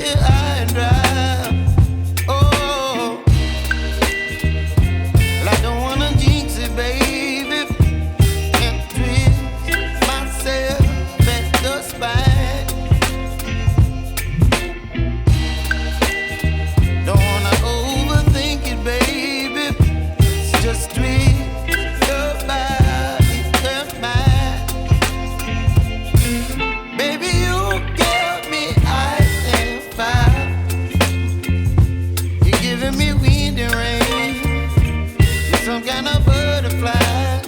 here high and dry. Oh, well, I don't wanna jinx it, baby, and twist myself at the spine. Don't wanna overthink it, baby. It's just twist your body and mine. Baby, you give me ice and fire. You're giving me wind and rain. You're some kind of butterfly.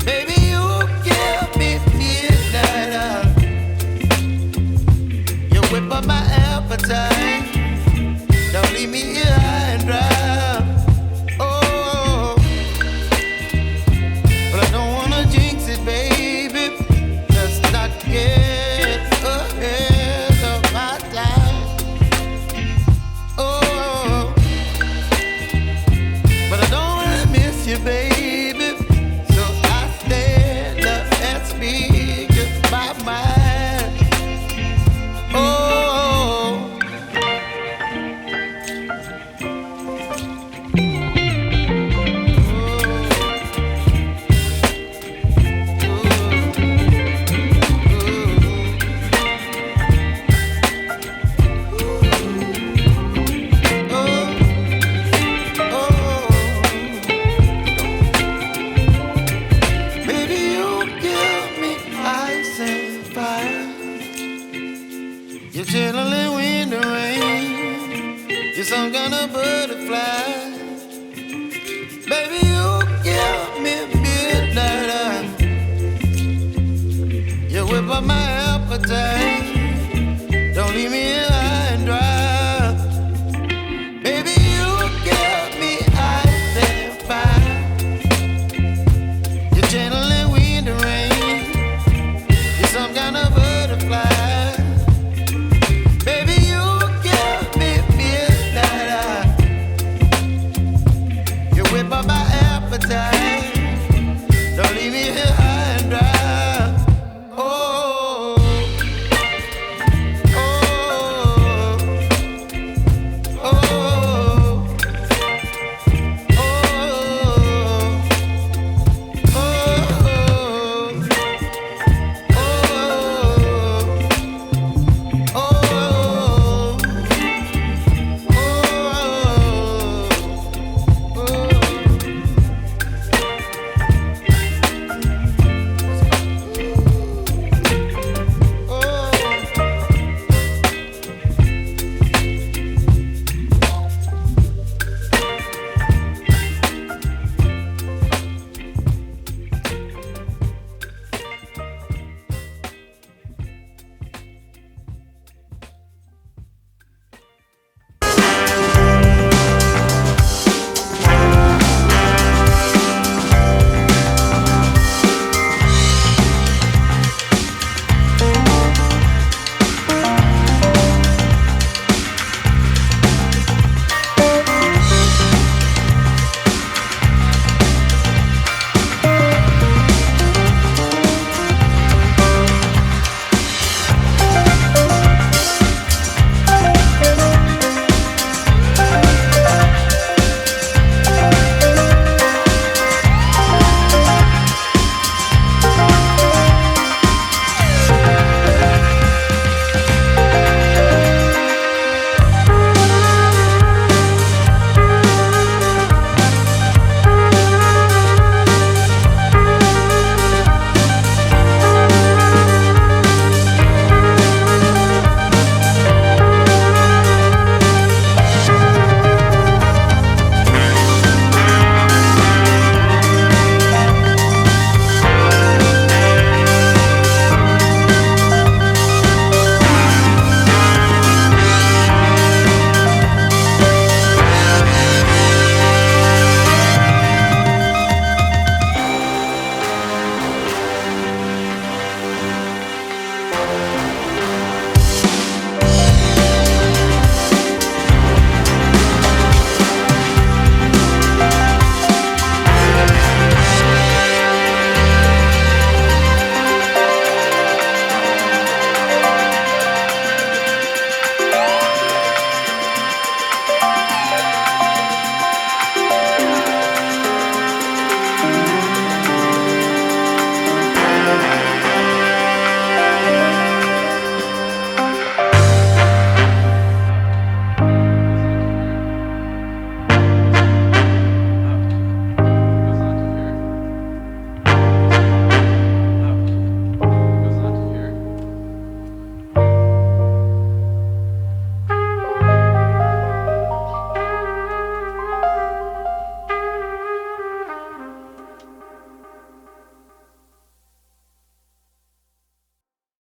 Baby, you give me midnight. You whip up my appetite. Don't leave me here high and dry. Oh, but I don't wanna jinx it, baby. Let's not get ahead of my time. Oh, but I don't wanna miss you, baby. So I stand up and speak my mind. Oh. Baby, you give me ice and fire. You're chilling wind and rain. You're some kind of butterfly. Baby, you give me midnight. You whip up my appetite.